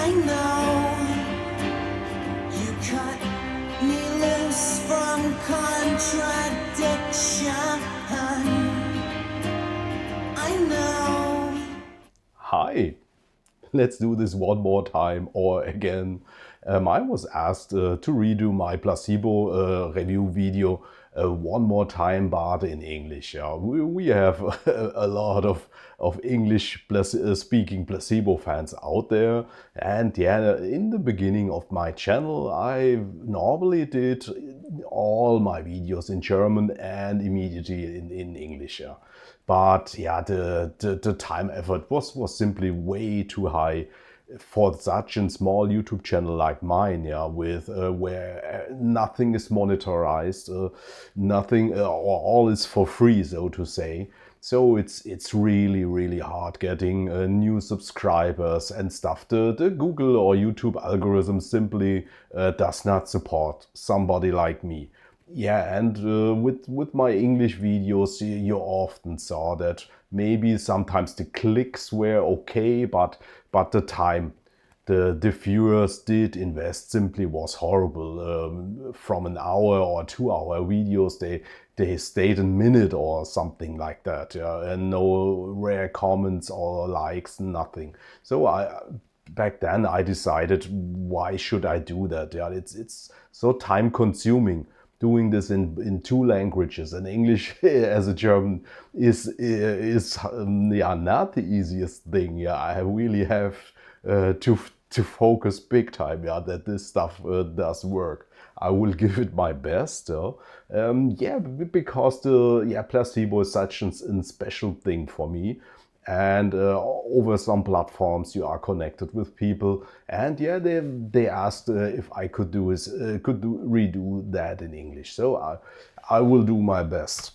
I know you cut me loose from contradiction. I know. Hi, let's do this one more time or again. I was asked to redo my placebo review video one more time, but in English. Yeah. We have a lot of English speaking placebo fans out there. And yeah, in the beginning of my channel, I normally did all my videos in German and immediately in English. Yeah. But yeah, the time effort was simply way too high for such a small YouTube channel like mine, yeah, with where nothing is monetized, nothing or all is for free, so to say. So it's really hard getting new subscribers and stuff. The Google or YouTube algorithm simply does not support somebody like me. Yeah, and with my English videos, you often saw that maybe sometimes the clicks were okay, but the time the viewers did invest simply was horrible. From an hour or 2 hour videos, they stayed a minute or something like that, yeah, and no rare comments or likes, nothing. So I back then I decided, why should I do that? Yeah, it's so time consuming doing this in two languages, and English as a German is yeah, not the easiest thing. Yeah, I really have to focus big time. Yeah, that this stuff does work. I will give it my best. Yeah, because the placebo is such a special thing for me. And over some platforms you are connected with people, and yeah, they asked if I could redo that in English. So I will do my best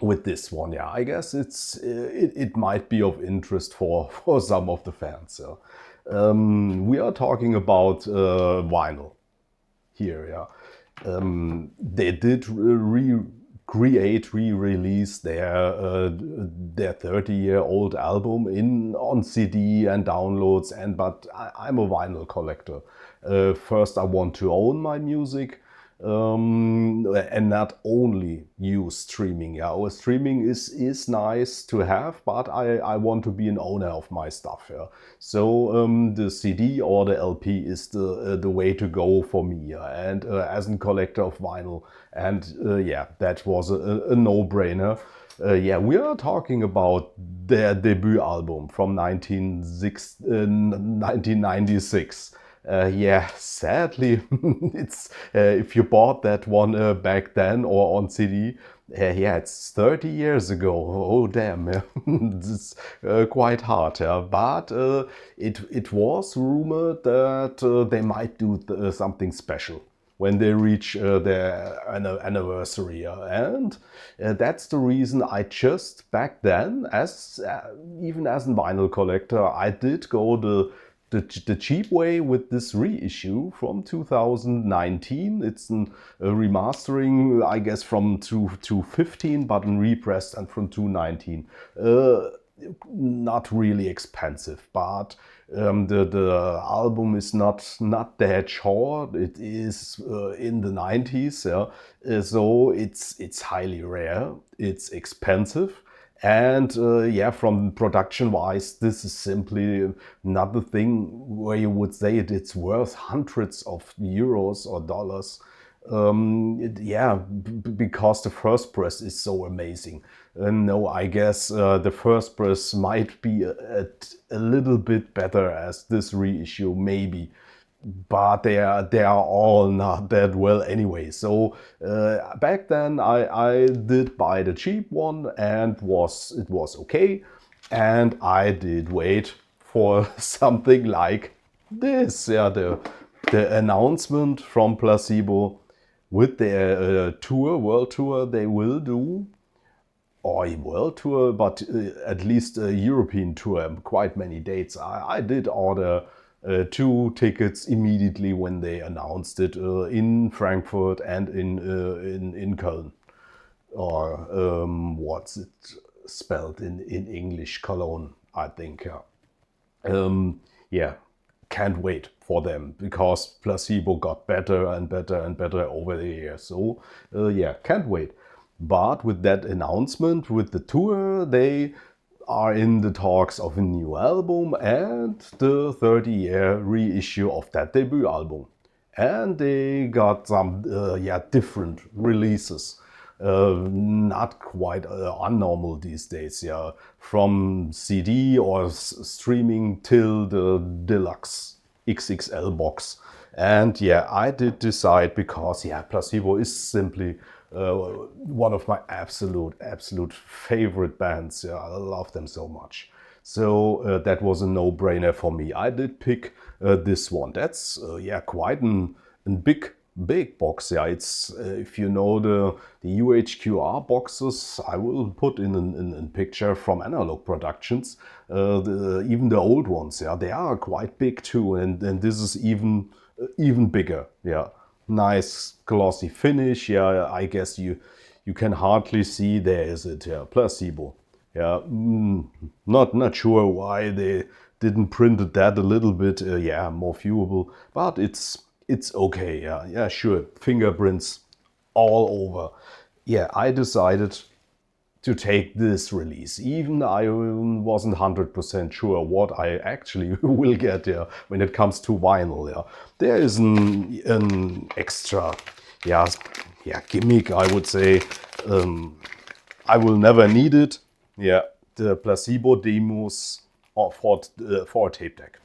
with this one. Yeah, I guess it might be of interest for some of the fans. So we are talking about vinyl here. Yeah, they did re-release their 30-year-old album on CD and downloads. But I'm a vinyl collector. First, I want to own my music. And not only use streaming. Yeah, our streaming is nice to have, but I want to be an owner of my stuff. Yeah, so the CD or the LP is the way to go for me. Yeah? And as a collector of vinyl, and yeah, that was a no-brainer. Yeah, we are talking about their debut album from 1996. Yeah, sadly, it's if you bought that one back then or on CD, yeah, it's 30 years ago. Oh, damn, yeah. It's quite hard. Yeah. But it was rumored that they might do something special when they reach their anniversary. And that's the reason I just back then, as even as a vinyl collector, I did go the cheap way with this reissue from 2019. It's a remastering, I guess, from 2015, but repressed and from 2019. Not really expensive, but the album is not that short. It is in the 90s, yeah. So it's highly rare. It's expensive. And yeah, from production wise, this is simply another thing where you would say it's worth hundreds of euros or dollars. Yeah, because the first press is so amazing. No, I guess the first press might be a little bit better as this reissue, maybe, but they are all not that well anyway. So back then I did buy the cheap one, and it was okay. And I did wait for something like this. Yeah, the announcement from Placebo with their world tour they will do, or a world tour, but at least a European tour, quite many dates. I did order 2 tickets immediately when they announced it, in Frankfurt and in Köln, or what's it spelled in English? Cologne, I think. Yeah. Yeah. can't wait for them because Placebo got better and better and better over the years. So yeah, can't wait. But with that announcement, with the tour, they are in the talks of a new album and the 30-year reissue of that debut album. And they got some different releases. Not quite unnormal these days, yeah. From CD or streaming till the deluxe XXL box. And yeah, I did decide because yeah, Placebo is simply one of my absolute favorite bands. Yeah, I love them so much. So that was a no-brainer for me. I did pick this one. That's yeah, quite a big box. Yeah, it's if you know the UHQR boxes, I will put in a picture from Analog Productions. Even the old ones, yeah, they are quite big too, and this is even bigger. Yeah, nice glossy finish. Yeah, I guess you can hardly see there is it. Yeah, Placebo. Yeah, not sure why they didn't print that a little bit. Yeah, more viewable, but it's okay. Yeah, yeah, sure. Fingerprints all over. Yeah, I decided to take this release. Even I wasn't 100% sure what I actually will get here when it comes to vinyl. Yeah, there is an extra, gimmick. I would say I will never need it. Yeah, the Placebo demos for a tape deck.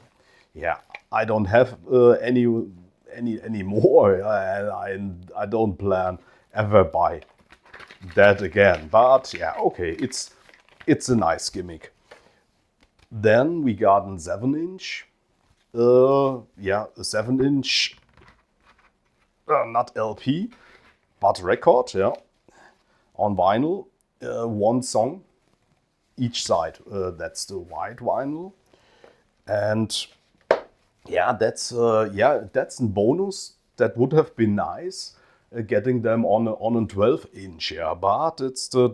Yeah, I don't have any more. I don't plan ever buy that again. But yeah, okay, it's a nice gimmick. Then we got a 7-inch. A 7-inch, not LP, but record. Yeah, on vinyl, one song each side. That's the white vinyl, and yeah, that's a bonus. That would have been nice, getting them on a 12-inch. Yeah, but it's the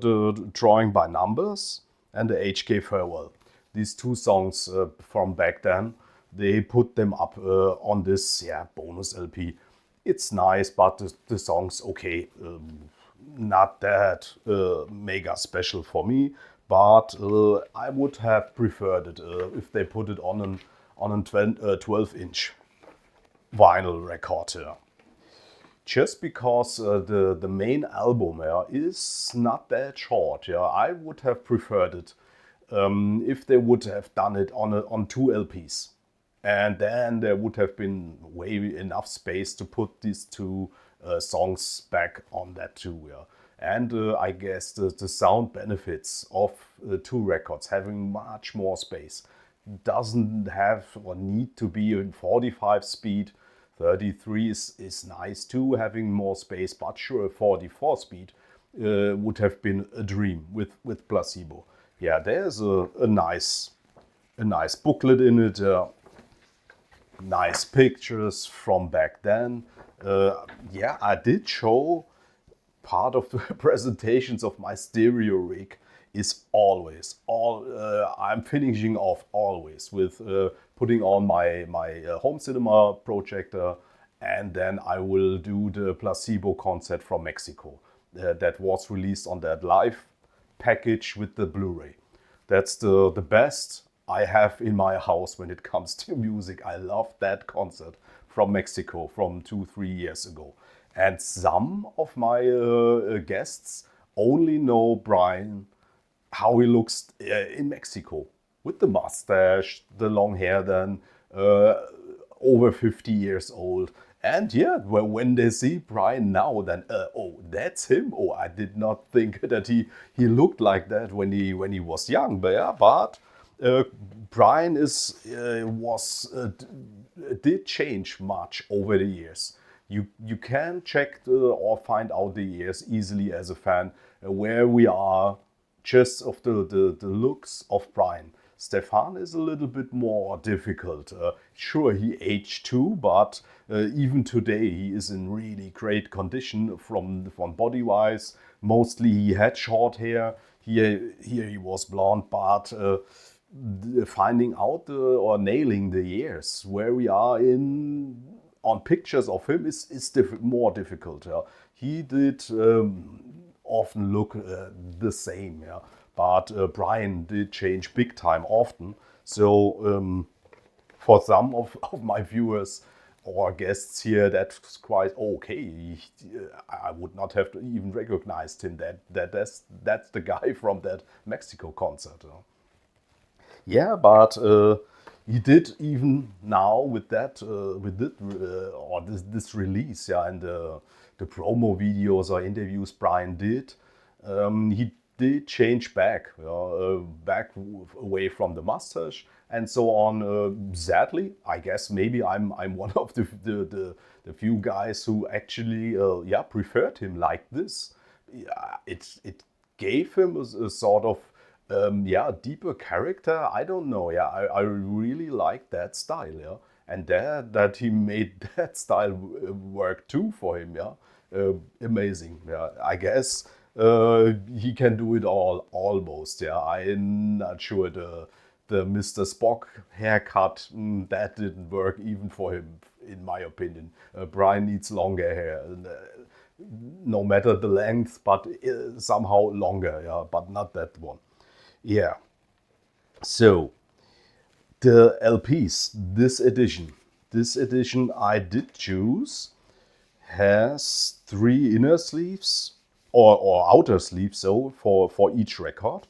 drawing by numbers and the HK Farewell. These two songs from back then, they put them up on this bonus LP. It's nice, but the songs okay. Not that mega special for me, but I would have preferred it if they put it on a 12-inch vinyl record here. Just because the main album is not that short. Yeah, I would have preferred it if they would have done it on two LPs. And then there would have been way enough space to put these two songs back on that too. Yeah. And I guess the sound benefits of two records having much more space doesn't have or need to be in 45 speed. 33 is nice too, having more space, but sure, 44 speed would have been a dream with Placebo. Yeah, there's a nice booklet in it. Nice pictures from back then. Yeah, I did show part of the presentations of my stereo rig is always I'm finishing off always with putting on my home cinema projector, and then I will do the Placebo concert from Mexico that was released on that live package with the Blu-ray. That's the best I have in my house when it comes to music. I love that concert from Mexico from 2-3 years ago. And some of my guests only know Brian, how he looks in Mexico with the mustache, the long hair, then over 50 years old. And yeah, well, when they see Brian now, then oh, that's him. Oh, I did not think that he looked like that when he was young. But yeah, Brian did change much over the years. You can check or find out the years easily as a fan where we are just of the looks of Brian. Stefan is a little bit more difficult. Sure, he aged too, but even today he is in really great condition from body-wise. Mostly he had short hair. Here he was blonde, but finding out or nailing the years where we are in on pictures of him is more difficult. Yeah. He did often look the same, yeah, but Brian did change big time often. So for some of my viewers or guests here, that's quite okay. I would not have even recognized him. That's the guy from that Mexico concert. Yeah, but he did even now with that or this release, yeah, and the promo videos or interviews Brian did, he did change back, back away from the mustache and so on. Sadly, I guess maybe I'm one of the few guys who actually yeah, preferred him like this. Yeah, it gave him a sort of yeah, deeper character. I don't know. Yeah, I really like that style. Yeah, and that he made that style work too for him. Yeah, amazing. Yeah, I guess he can do it all almost. Yeah, I'm not sure the Mr. Spock haircut that didn't work even for him, in my opinion. Brian needs longer hair. No matter the length, but somehow longer. Yeah, but not that one. Yeah. So the LPs, this edition I did choose has 3 inner sleeves or outer sleeves, so for each record,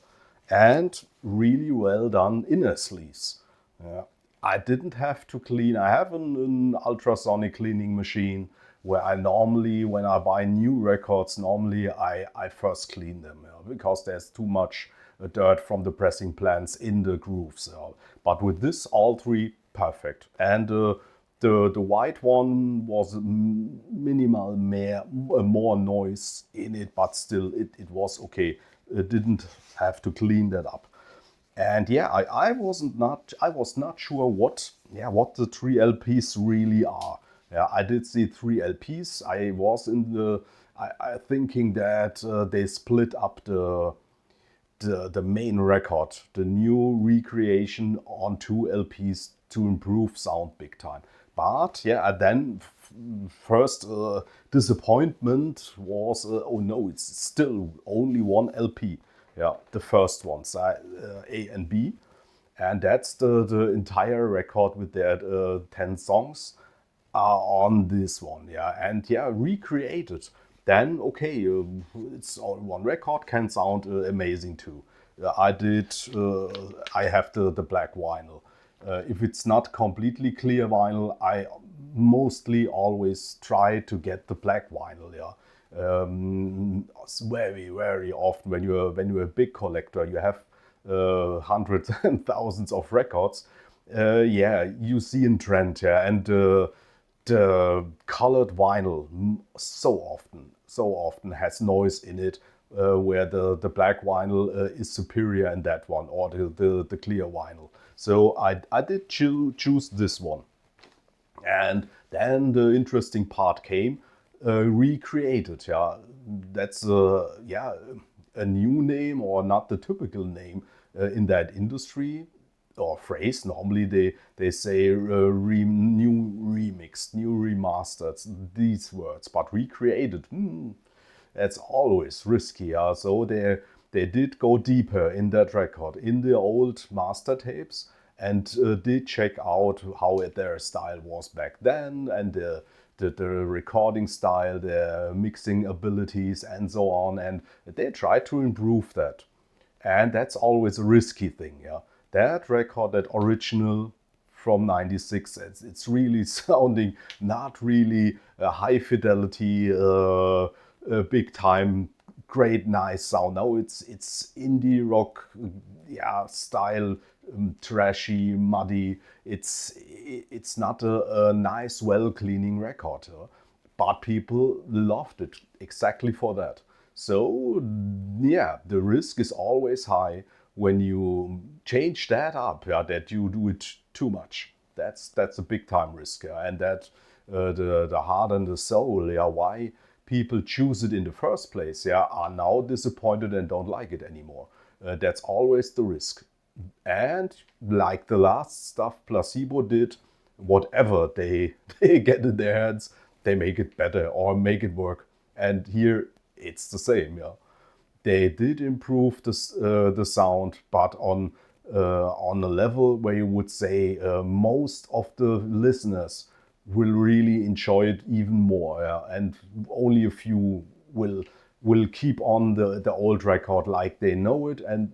and really well done inner sleeves. Yeah. I didn't have to clean. I have an ultrasonic cleaning machine where I normally, when I buy new records, normally I first clean them, because there's too much dirt from the pressing plants in the grooves. But with this, all 3 perfect. And the white one was minimal, more noise in it, but still it was okay. It didn't have to clean that up. And yeah, I was not sure what the 3 LPs really are. Yeah, I did see 3 LPs. I was in I thinking that they split up the main record, the new recreation, on 2 LPs to improve sound big time. But yeah, then first disappointment was, oh no, it's still only 1 LP. Yeah, the first ones, A and B. And that's the entire record with their 10 songs are on this one. Yeah, and yeah, recreated. Then okay, it's on 1 record, can sound amazing too. I have the black vinyl. If it's not completely clear vinyl, I mostly always try to get the black vinyl. Yeah, very often when you're a big collector, you have hundreds and thousands of records. Yeah, you see in trend. Yeah, and the colored vinyl so often has noise in it, where the black vinyl is superior in that one, or the clear vinyl. So I did choose this one. And then the interesting part came, recreated. Yeah, that's yeah, a new name, or not the typical name in that industry or phrase. Normally they say new remixed, new remastered, these words, but recreated, that's always risky. Yeah? So they did go deeper in that record, in the old master tapes, and did check out how their style was back then, and the recording style, their mixing abilities, and so on. And they tried to improve that. And that's always a risky thing. Yeah, that record, that original from '96, it's really sounding not really a high fidelity, big time, great, nice sound. Now it's indie rock, yeah, style, trashy, muddy. It's not a nice, well cleaning record, but people loved it exactly for that. So yeah, the risk is always high when you change that up. Yeah, that you do it too much. That's a big time risk, yeah? And that the heart and the soul, yeah, why people choose it in the first place, yeah, are now disappointed and don't like it anymore. That's always the risk. And like the last stuff Placebo did, whatever they they get in their hands, they make it better or make it work. And here it's the same. Yeah, they did improve the sound, but on a level where you would say most of the listeners will really enjoy it even more. Yeah? And only a few will keep on the old record like they know it, and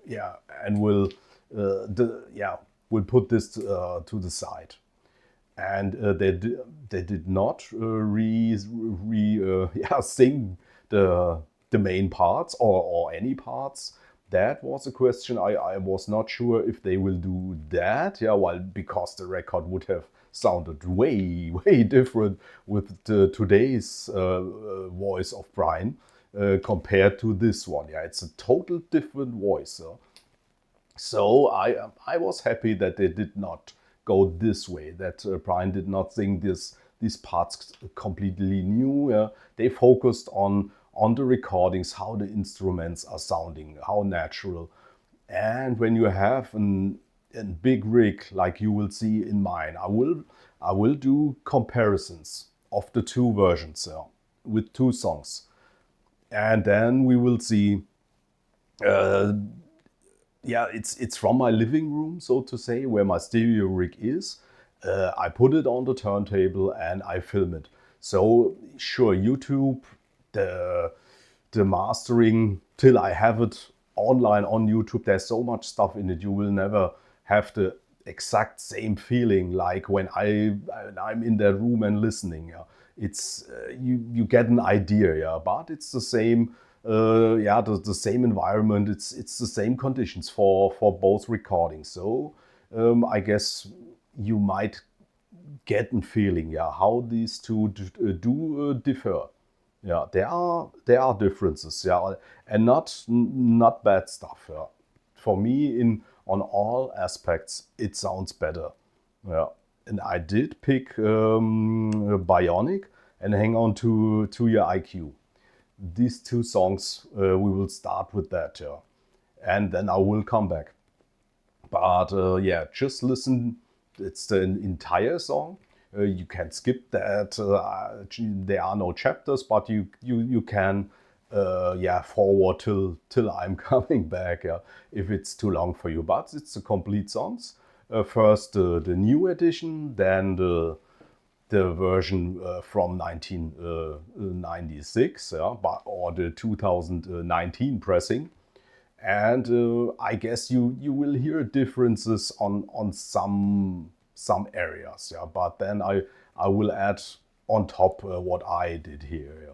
yeah, and will put this to the side. And they did not sing the main parts or any parts. That was a question. I was not sure if they will do that. Yeah, well, because the record would have sounded way different with today's voice of Brian compared to this one. Yeah, it's a total different voice. So I was happy that they did not go this way. That Brian did not sing these parts completely new. They focused on the recordings, how the instruments are sounding, how natural. And when you have a big rig like you will see in mine, I will do comparisons of the two versions with two songs, and then we will see. Yeah, it's from my living room, so to say, where my stereo rig is. I put it on the turntable and I film it. So sure, YouTube, the the mastering till I have it online on YouTube. There's so much stuff in it. You will never have the exact same feeling like when I'm in that room and listening. Yeah, it's you get an idea. Yeah, but it's the same. The same environment. It's the same conditions for both recordings. So I guess you might get a feeling. Yeah, how these two do differ. Yeah, there are differences. Yeah, and not bad stuff. Yeah, for me, in on all aspects, it sounds better. Yeah, and I did pick Bionic and Hang On to Your IQ. These two songs, we will start with that. Yeah, and then I will come back. But yeah, just listen. It's the entire song. You can skip that. There are no chapters, but you can forward till I'm coming back. Yeah, if it's too long for you. But it's the complete songs. First the new edition, then the version from 1996, or the 2019 pressing. And I guess you will hear differences on some areas, yeah. But then I will add on top what I did here. Yeah.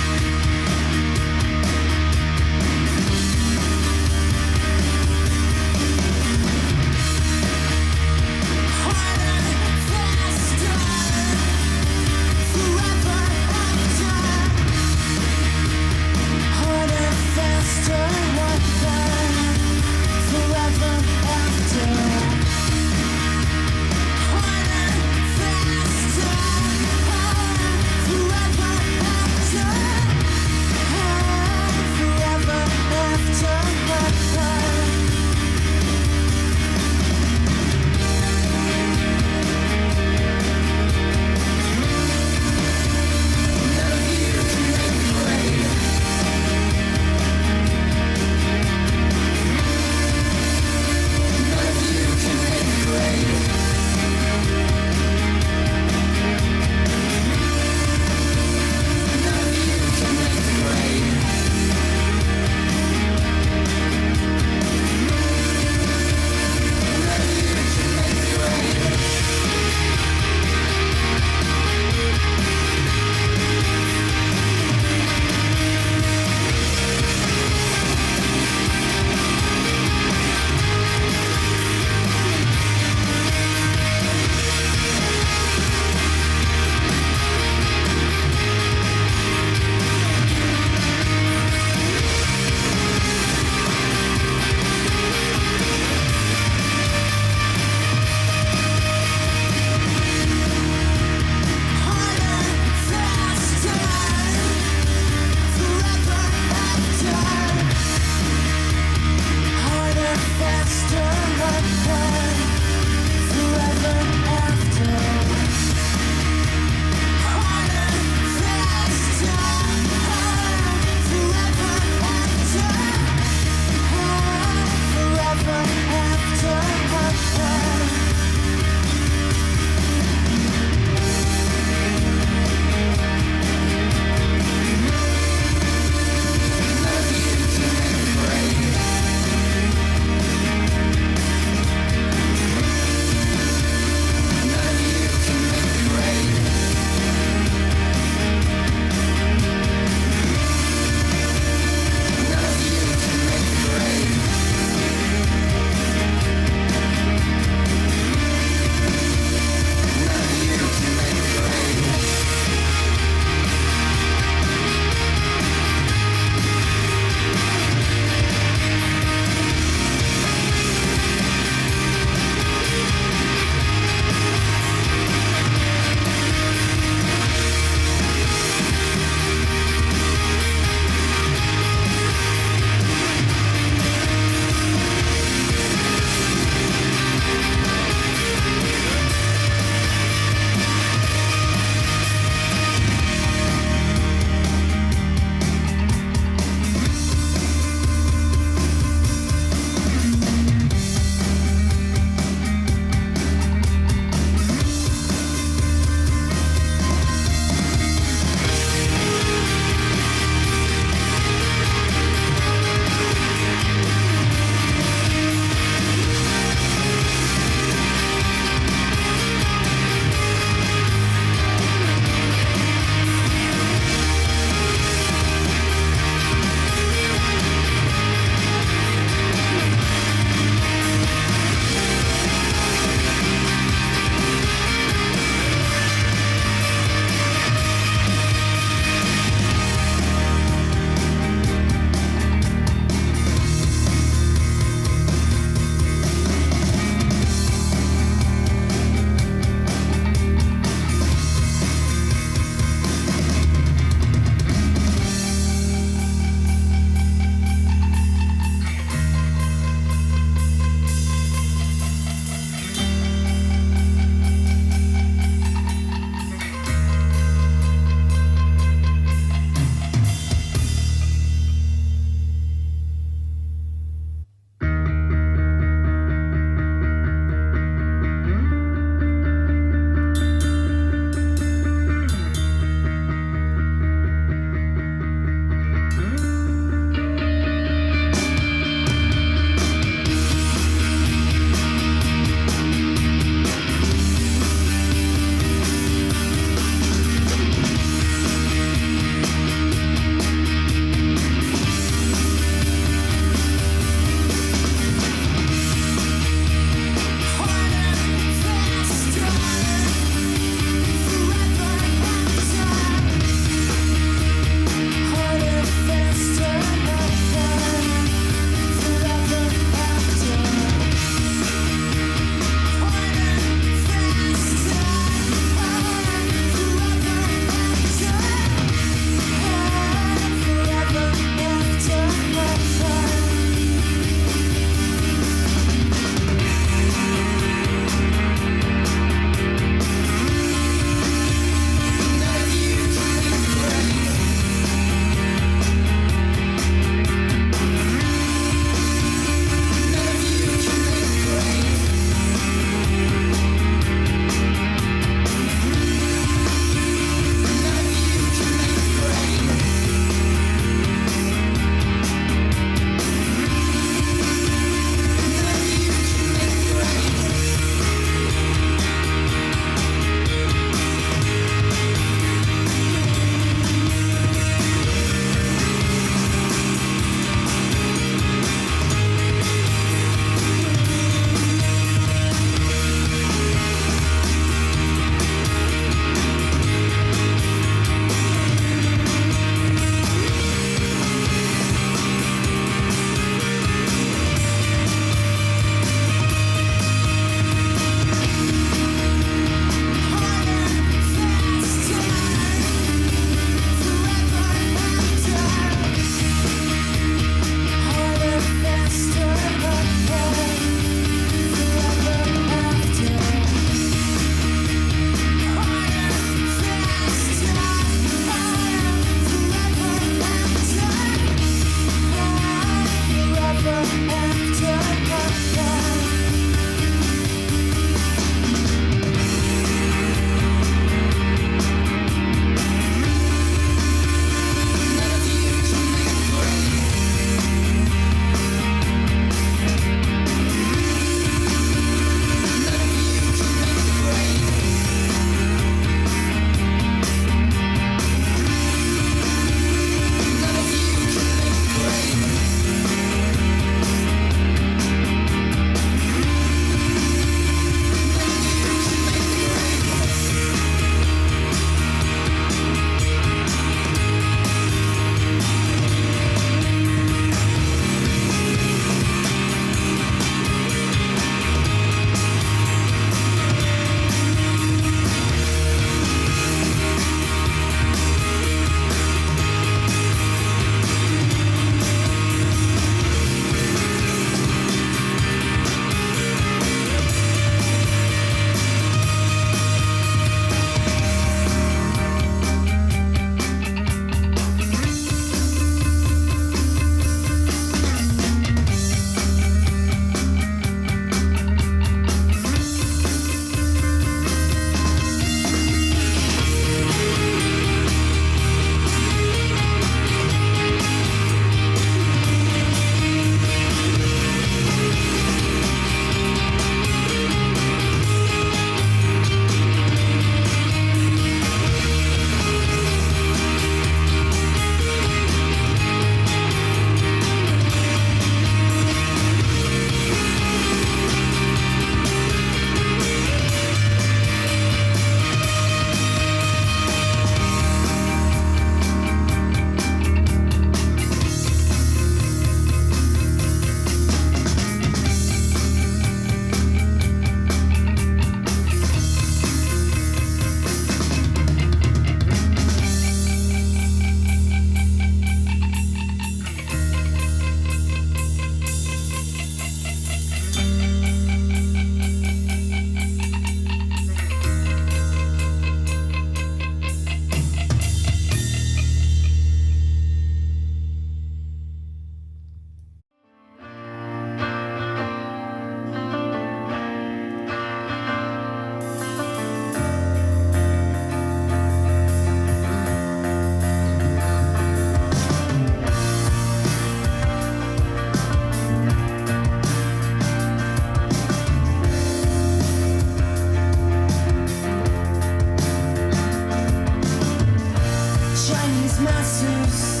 Chinese masters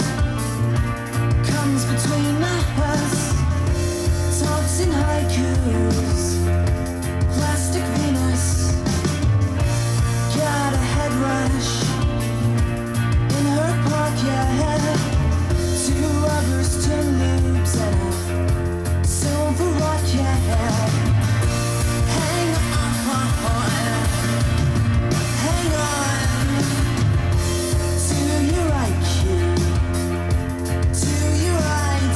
comes between us, talks in haikus, plastic Venus, got a head rush in her pocket, 2 rubbers, 2 loops, and a silver rocket. Hang on to your IQ, to your IQ.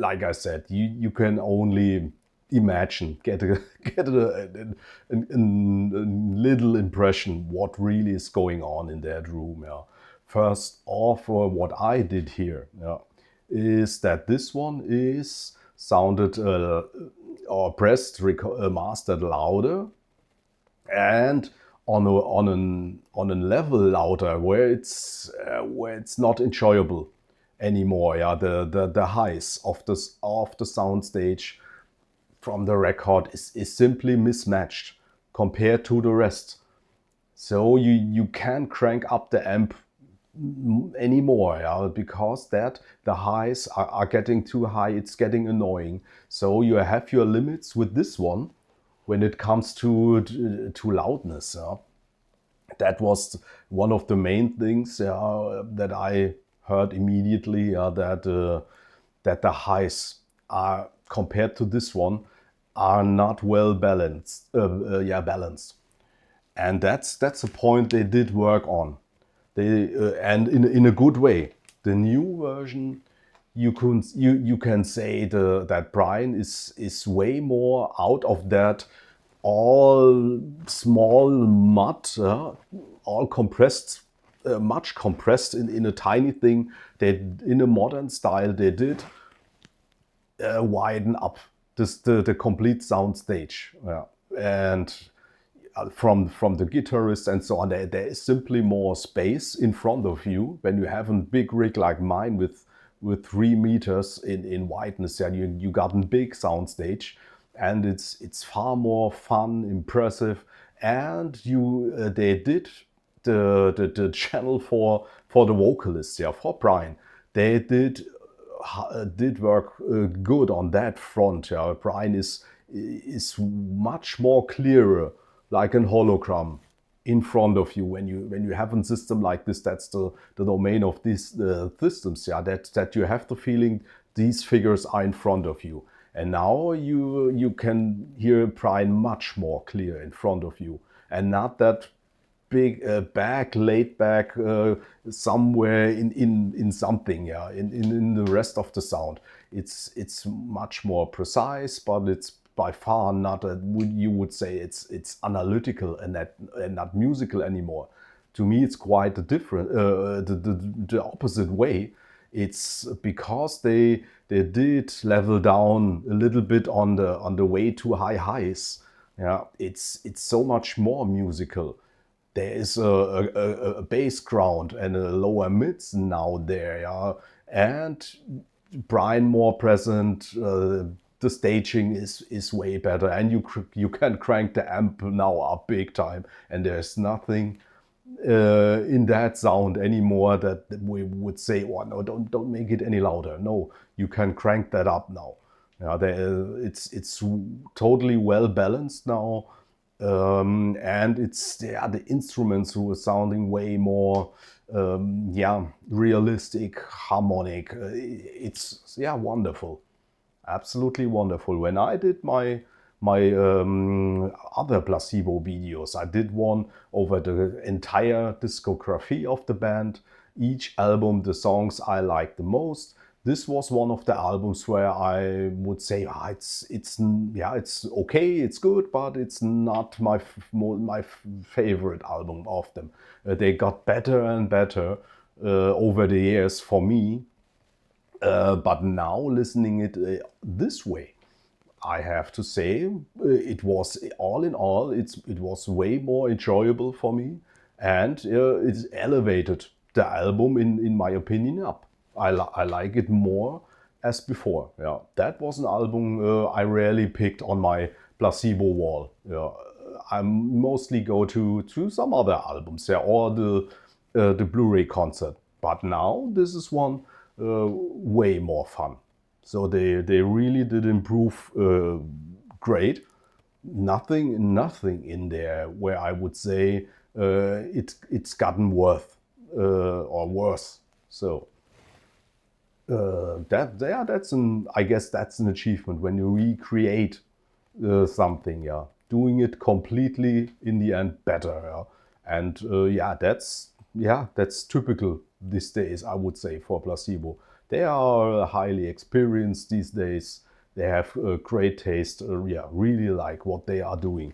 like I said, you can only imagine, get a little impression what really is going on in that room. Yeah. First off, what I did here, yeah, is that this one is sounded or pressed, mastered louder, and on a level louder where it's not enjoyable anymore. Yeah, the highs of the sound stage from the record is simply mismatched compared to the rest. So you can't crank up the amp anymore, yeah, because that the highs are getting too high. It's getting annoying. So you have your limits with this one when it comes to loudness. Yeah. That was one of the main things that I heard immediately. That the highs are compared to this one are not well balanced. Balanced, and that's a point they did work on. They and in a good way. The new version, you can say that Brian is way more out of that all small mud, all compressed, much compressed in a tiny thing. They in a modern style they did widen up the complete sound stage, yeah. And from the guitarist and so on, there is simply more space in front of you when you have a big rig like mine with 3 meters in wideness. Yeah, you got a big sound stage, and it's far more fun, impressive, and they did the channel for the vocalist, yeah, for Brian. They did work good on that front. Yeah. Brian is much more clearer, like an hologram in front of you when you have a system like this. That's the domain of these systems. Yeah, that you have the feeling these figures are in front of you, and now you can hear Brian much more clear in front of you, and not that big laid back somewhere in something, yeah, in the rest of the sound. It's much more precise, but it's by far not you would say it's analytical and not musical anymore. To me, it's quite a different, the opposite way. It's because they did level down a little bit on the way too high highs. Yeah, it's so much more musical. There is a bass ground and a lower mids now there, yeah, and Brian more present. The staging is way better, and you can crank the amp now up big time, and there's nothing in that sound anymore that we would say, "Oh no, don't make it any louder." No, you can crank that up now. Yeah, it's totally well balanced now, and the instruments were sounding way more realistic, harmonic. It's wonderful. Absolutely wonderful. When I did my other Placebo videos, I did one over the entire discography of the band, each album, the songs I liked the most. This was one of the albums where I would say, it's okay, it's good, but it's not my favorite album of them. They got better and better over the years for me. But now listening it this way, I have to say it was all in all, it was way more enjoyable for me, and it's elevated the album in my opinion up. I like it more as before. Yeah, that was an album I rarely picked on my Placebo wall. Yeah, I mostly go to some other albums, yeah, or the Blu-ray concert. But now this is one way more fun. So they really did improve great. Nothing in there where I would say it's gotten or worse. So I guess that's an achievement when you recreate something, yeah, doing it completely in the end better, yeah. And that's typical these days, I would say, for Placebo. They are highly experienced these days. They have great taste. Yeah, really like what they are doing.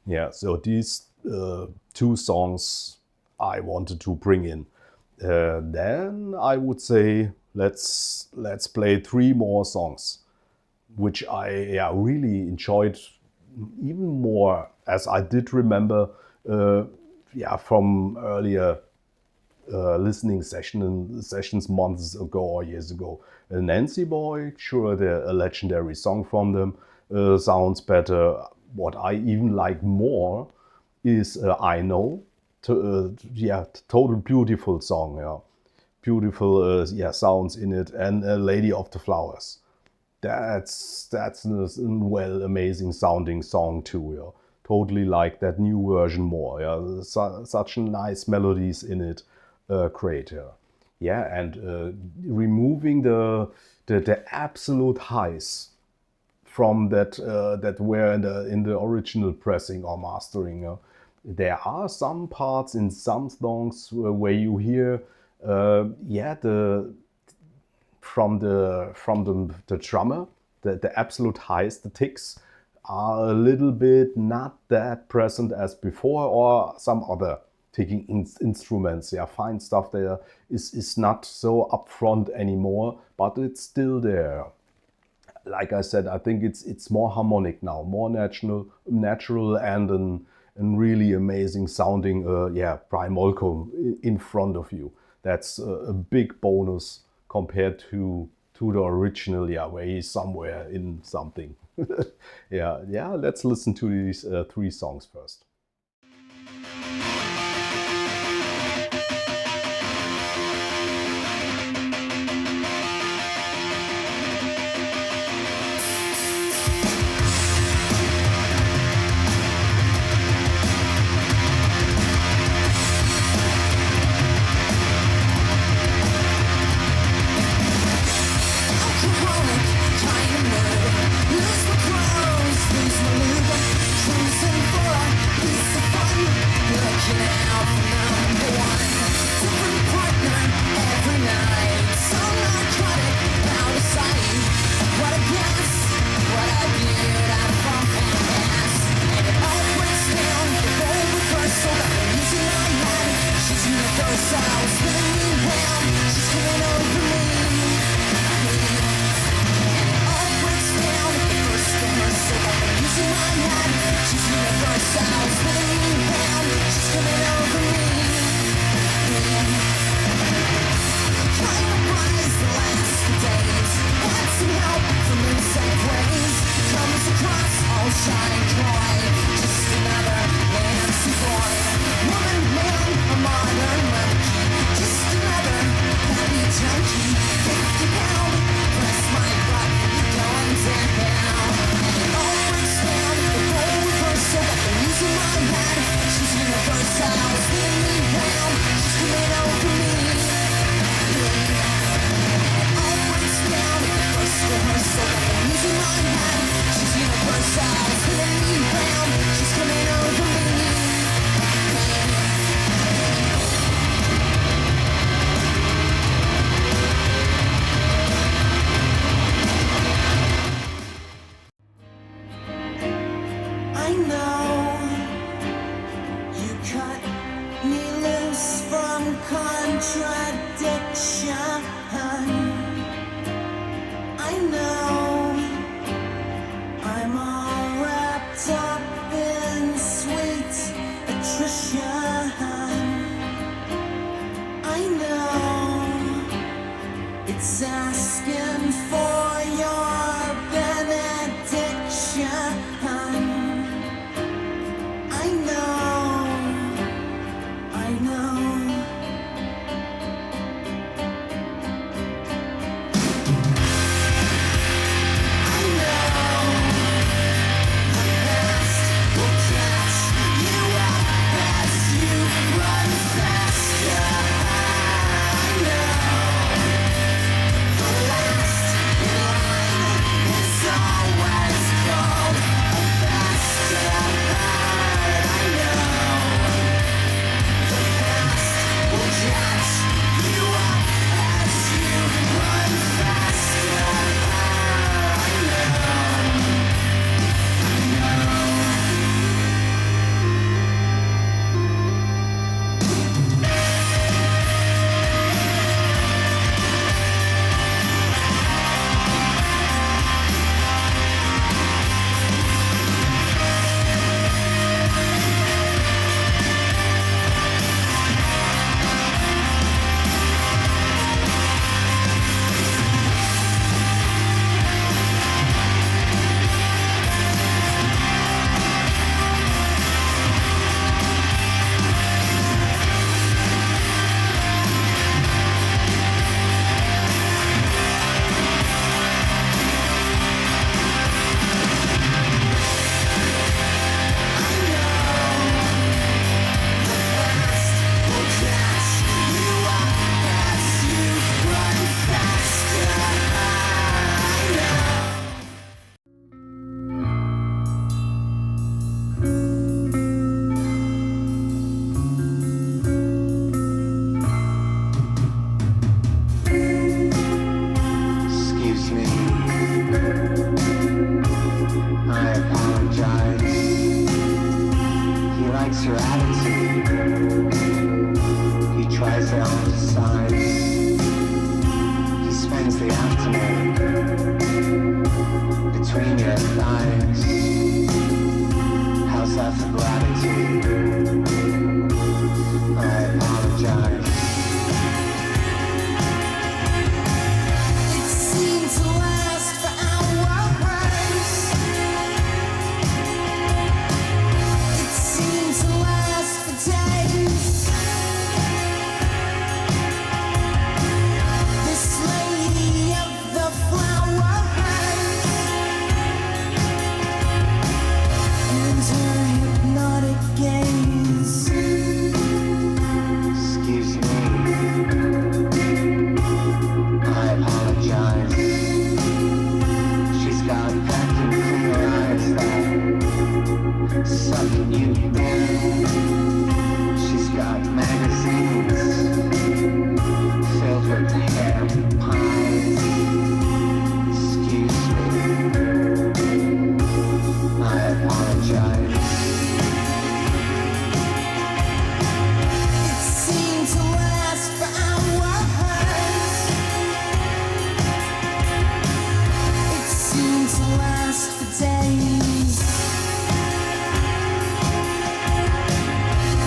Yeah, so these two songs I wanted to bring in. Then I would say let's play three more songs, which I really enjoyed even more, as I did remember from earlier listening sessions months ago or years ago. Nancy Boy, sure, a legendary song from them, sounds better. What I even like more is I Know. Total beautiful song. Yeah, beautiful sounds in it, and Lady of the Flowers. That's a amazing sounding song too. Yeah. Totally like that new version more. Yeah, such nice melodies in it. Great. And removing the absolute highs from that were in the original pressing or mastering. There are some parts in some songs where you hear the from the drummer, the absolute highs, the ticks are a little bit not that present as before, or some other ticking instruments. Yeah, fine stuff there is not so upfront anymore, but it's still there. Like I said, I think it's more harmonic now, more natural, and an really amazing sounding Brian Molko in front of you. That's a big bonus compared to the original, where he's somewhere in something. Let's listen to these three songs first. between your thighs. How's that for gratitude? I apologize. It seemed to last for hours. It seemed to last for days. This lady of the flowers and her hypnotic gaze. Excuse me, I apologize. She's got vacuum cleaner eyes that suck you in. She's got magazines filled with hair pies. Excuse me, I apologize. It seemed to last for hours. It seemed to last for days.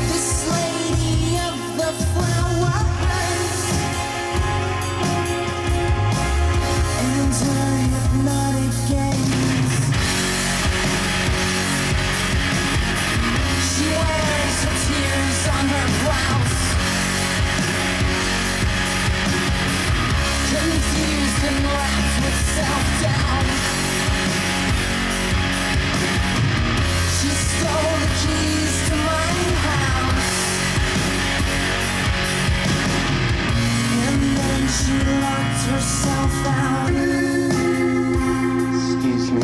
This lady of the flowers and her hypnotic gaze. She wears her tears on her blouse, confused and wrapped with self-doubt. She stole the keys to my house, and then she locked herself out. Excuse me,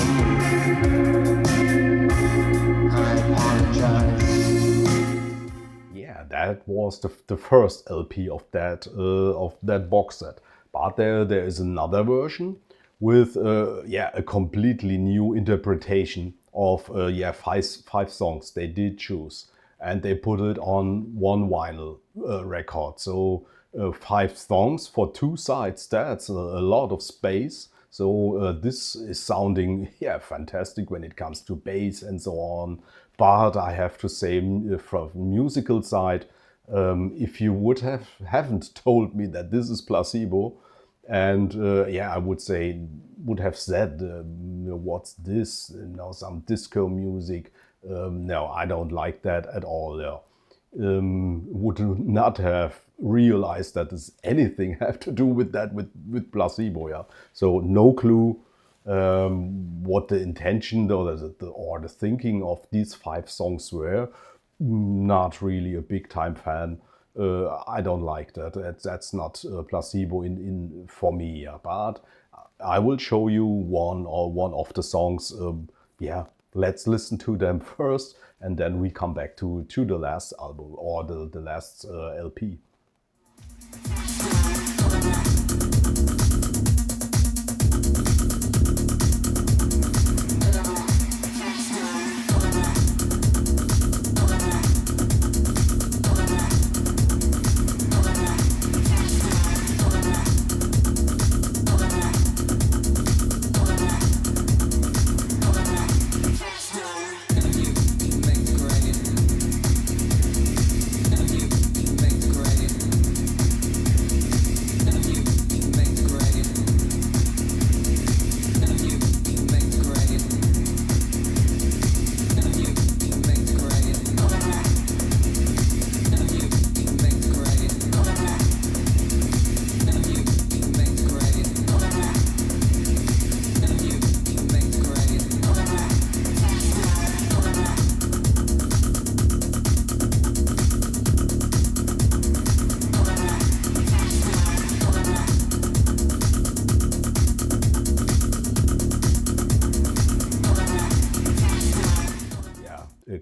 I apologize. Yeah, that was the first LP of that box set. But there is another version with a completely new interpretation of five songs they did choose, and they put it on one vinyl record. So 5 songs for 2 sides. That's a lot of space. So this is sounding fantastic when it comes to bass and so on. But I have to say, from musical side, if you haven't told me that this is Placebo, and I would have said, what's this? Some disco music. No, I don't like that at all. Yeah. Would not have realized that there's anything have to do with that with Placebo. Yeah. So no clue what the intention or the thinking of these 5 songs were. Not really a big time fan. I don't like that. That's not Placebo in for me. Yeah. But I will show you one of the songs. Let's listen to them first, and then we come back to the last album or the last LP.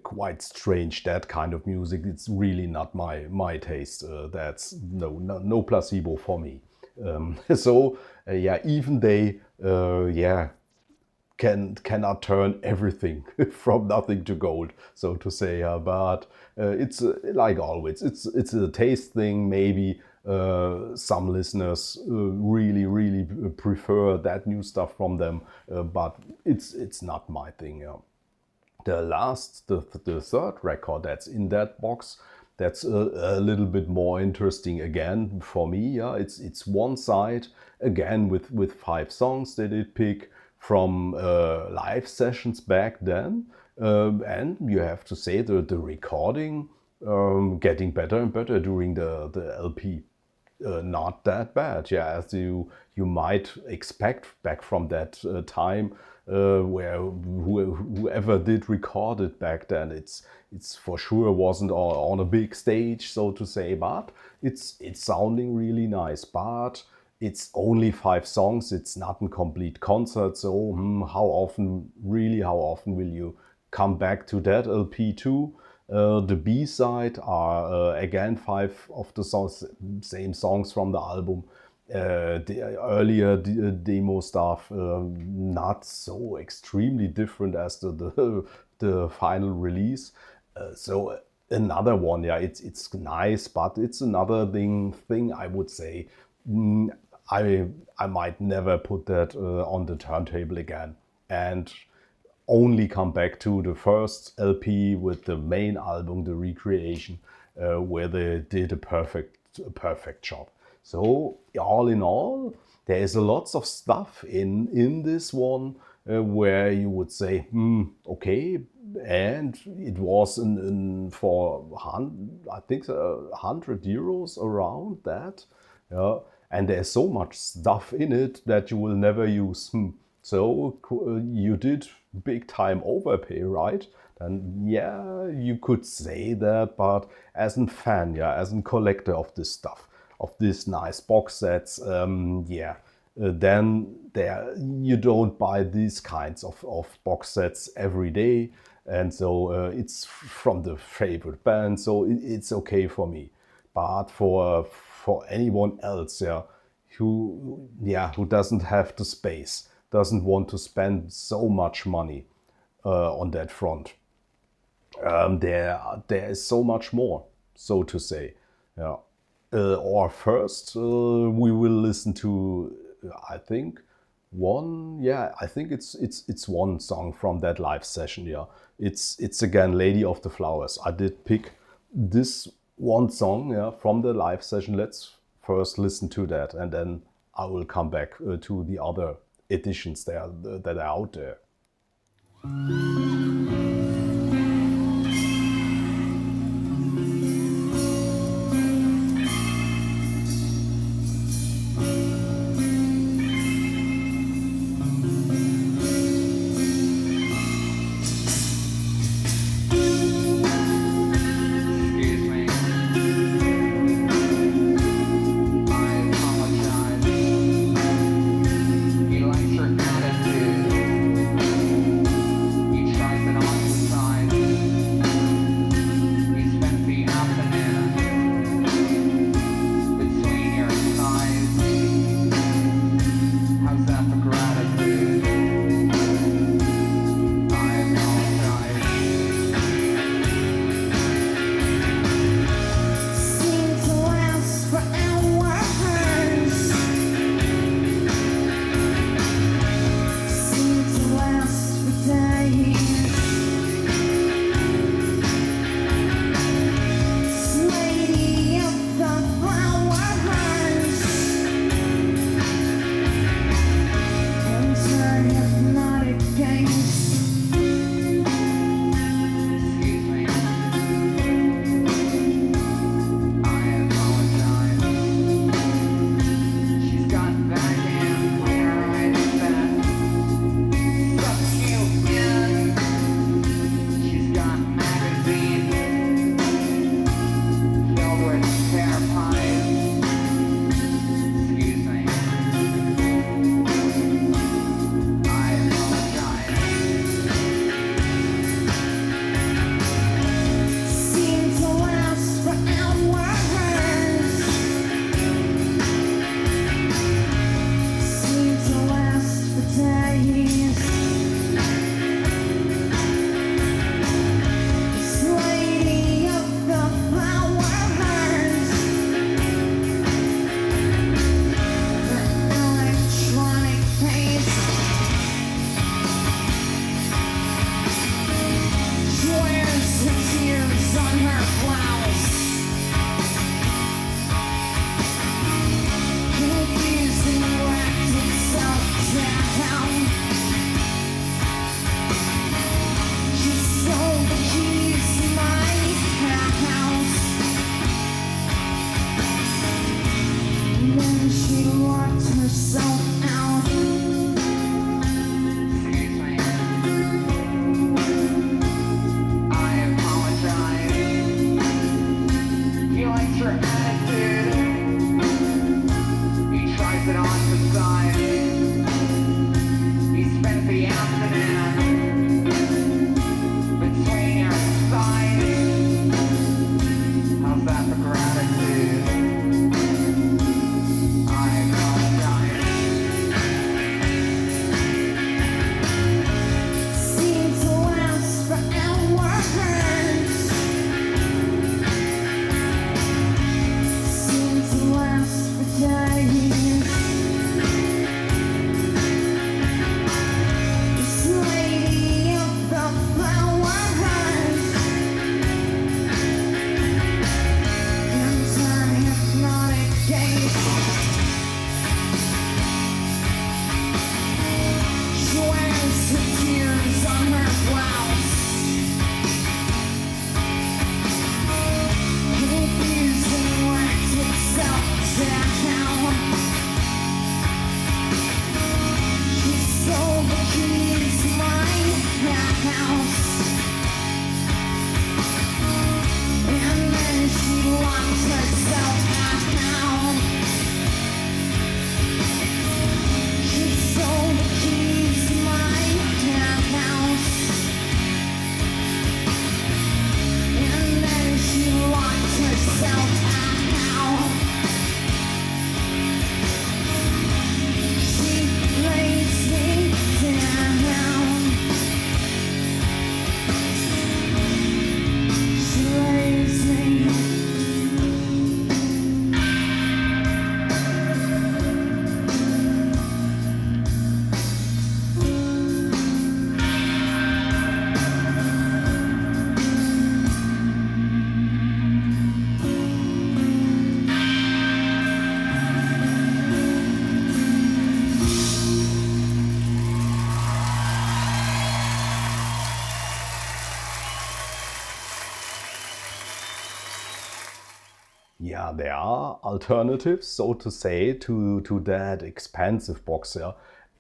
Quite strange, that kind of music. It's really not my taste. That's no Placebo for me. Even they cannot turn everything from nothing to gold, so to say. But it's like always, it's a taste thing maybe. Some listeners really prefer that new stuff from them, but it's not my thing. Yeah. The third record that's in that box, that's a little bit more interesting again for me. Yeah, it's one side again with 5 songs that it pick from live sessions back then, and you have to say the recording getting better and better during the LP. Not that bad, yeah, as you might expect back from that time, where whoever did record it back then, it's for sure wasn't on a big stage, so to say, but it's sounding really nice. But it's only 5 songs, it's not a complete concert, so how often will you come back to that LP too? The B-side are again 5 of the songs, same songs from the album. The earlier demo stuff, not so extremely different as the final release. So another one, yeah, it's nice, but it's another thing I would say. I might never put that on the turntable again, and only come back to the first LP with the main album, the Recreation, where they did a perfect job. So all in all, there is a lots of stuff in this one where you would say, okay, and it was for I think €100 around that. Yeah, and there's so much stuff in it that you will never use. So you did big time overpay, right? Then yeah, you could say that, but as a fan, yeah, as a collector of this stuff, of these nice box sets, then you don't buy these kinds of box sets every day, and so it's from the favorite band, so it's okay for me. But for anyone else, who doesn't have the space, doesn't want to spend so much money on that front, there is so much more, so to say. Yeah. Or first, we will listen to, I think it's one song from that live session. Yeah, it's again Lady of the Flowers. I did pick this one song, yeah, from the live session. Let's first listen to that, and then I will come back to the other editions that are out there. He likes her attitude. He tries it on she locked herself out. Excuse me. I apologize. He likes her attitude. He tries it on the side. He spent the afternoon between your thighs. How's that for gratitude? I apologize. Seemed to last for hours. Seemed to last for days. This lady of the flowers comes her hypnotic gaze. She wears her tears on her blouse. Confusing works itself down. She sold the keys to my house, and then she locked herself out. She sold the keys to my house, and then she locked herself out. She lays me down. She lays me. Yeah, there are alternatives, so to say, to that expensive box here.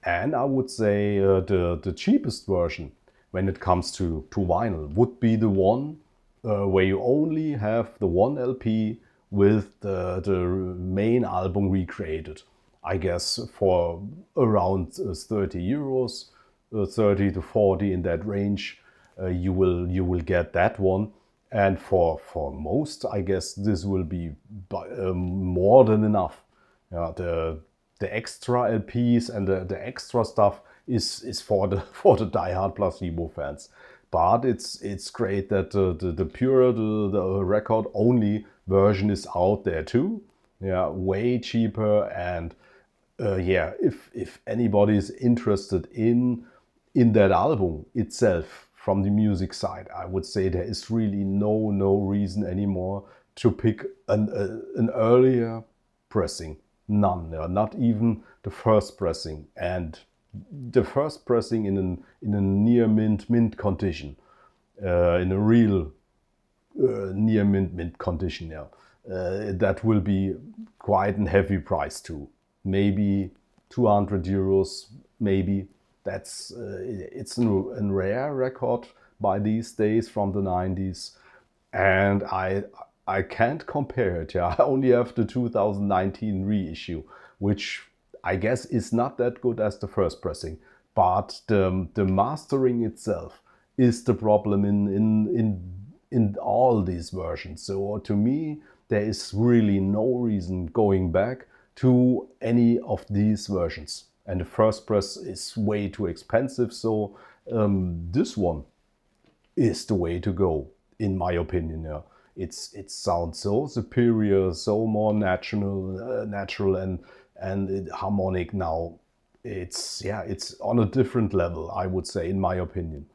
And I would say the cheapest version when it comes to vinyl would be the one where you only have the one LP with the main album recreated. I guess for around 30 euros, 30 to 40 in that range, you will get that one. And for most, I guess this will be more than enough. Yeah, the extra LPs and the extra stuff is for the for the diehard Placebo fans. But it's great that the pure the record only version is out there too. Yeah, way cheaper. And yeah, if anybody is interested in that album itself from the music side, I would say there is really no reason anymore to pick an earlier pressing. None, not even the first pressing, and the first pressing in a near mint condition, in a real near mint condition. Yeah, that will be quite a heavy price too. Maybe 200 euros, maybe. That's it's a rare record by these days from the 90s, and I can't compare it. Yeah, I only have the 2019 reissue, which I guess is not that good as the first pressing, but the mastering itself is the problem in all these versions. So to me, there is really no reason going back to any of these versions. And the first press is way too expensive, so this one is the way to go, in my opinion. Yeah. It sounds so superior, so more natural and harmonic now. It's on a different level, I would say, in my opinion.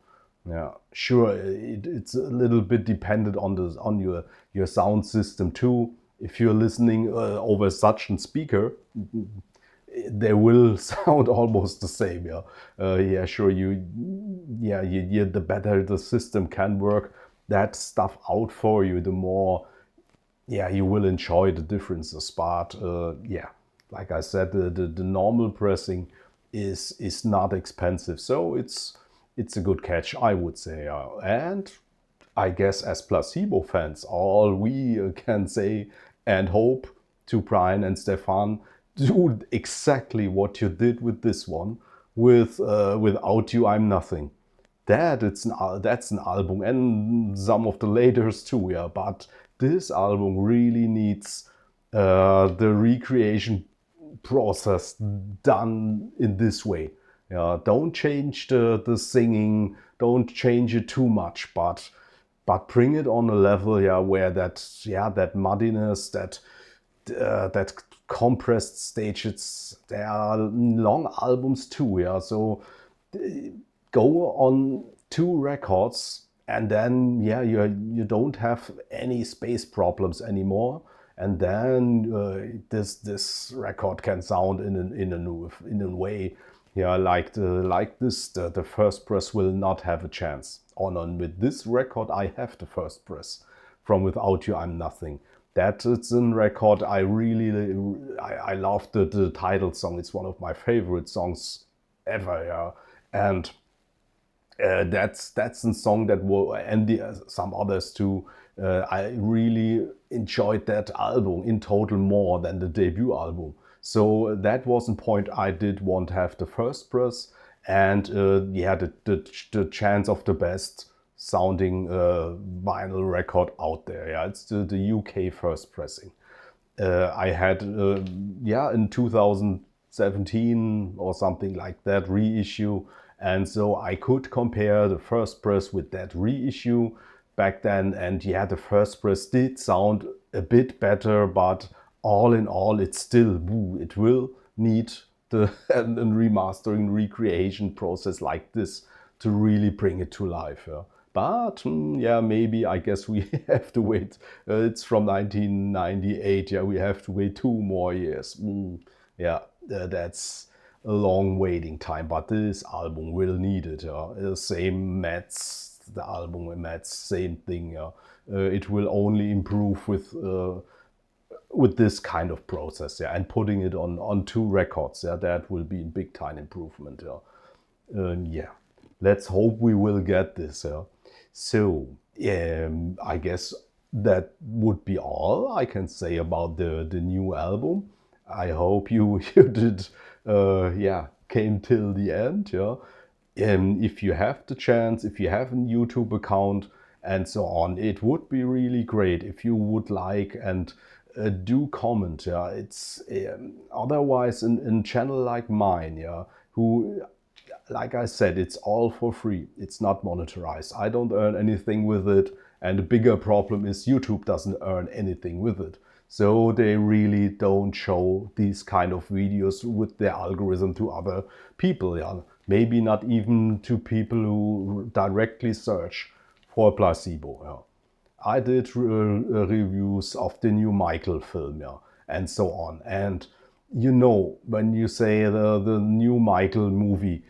Yeah, sure, it's a little bit dependent on your sound system too. If you're listening over such a speaker, they will sound almost the same. Yeah, sure. The better the system can work that stuff out for you, the more, yeah, you will enjoy the differences. But yeah, like I said, the normal pressing is not expensive, so it's a good catch, I would say. And I guess as Placebo fans, all we can say and hope to Brian and Stefan, do exactly what you did with this one, with Without You I'm Nothing. That's an album, and some of the laters too, yeah. But this album really needs the recreation process done in this way. Yeah, don't change the singing, don't change it too much, but bring it on a level, yeah, where that muddiness, that compressed stage. There are long albums too, yeah. So go on 2 records, and then you don't have any space problems anymore, and then this record can sound in a way, yeah, like the first press will not have a chance. On with this record, I have the first press from Without You I'm Nothing. That it's a record I love the title song. It's one of my favorite songs ever, yeah. And that's a song that will, and some others too. I really enjoyed that album in total more than the debut album. So that was a point I did want to have the first press, and the chance of the best sounding vinyl record out there. Yeah, it's the UK first pressing. I had in 2017 or something like that reissue, and so I could compare the first press with that reissue back then, and yeah, the first press did sound a bit better, but all in all, it will need the remastering recreation process like this to really bring it to life. Yeah. But maybe I guess we have to wait. It's from 1998. Yeah, we have to wait 2 more years. That's a long waiting time. But this album will need it. Same Mats, the album with Mats, same thing. It will only improve with this kind of process. Yeah, and putting it on 2 records. Yeah, that will be a big time improvement. Let's hope we will get this. So I guess that would be all I can say about the new album. I hope you did came till the end. Yeah. If you have the chance, if you have a YouTube account and so on, it would be really great if you would like and do comment. Yeah, it's otherwise in channel like mine, yeah, who, like I said, it's all for free. It's not monetized. I don't earn anything with it. And the bigger problem is YouTube doesn't earn anything with it. So they really don't show these kind of videos with their algorithm to other people. Yeah. Maybe not even to people who directly search for Placebo. Yeah. I did reviews of the new Michael film, yeah, and so on. And you know, when you say the new Michael movie,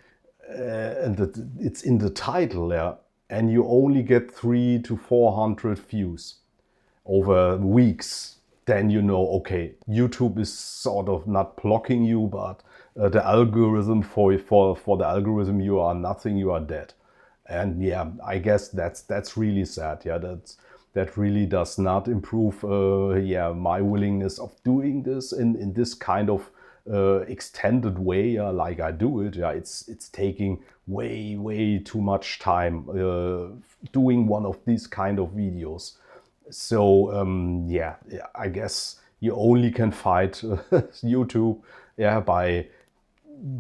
and it's in the title, yeah, and you only get 300 to 400 views over weeks, then you know, okay, YouTube is sort of not blocking you, but the algorithm for the algorithm, you are nothing, you are dead. And yeah, I guess that's really sad. Yeah, that really does not improve my willingness of doing this in this kind of extended way, like I do it. Yeah, it's taking way too much time doing one of these kind of videos. So I guess you only can fight YouTube by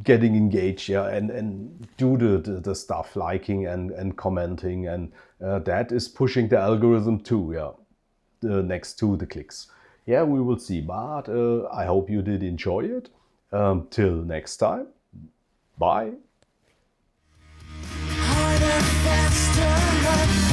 getting engaged, and do the stuff, liking and commenting, and that is pushing the algorithm too, next to the clicks. Yeah, we will see, but I hope you did enjoy it. Till next time, bye. Harder, faster,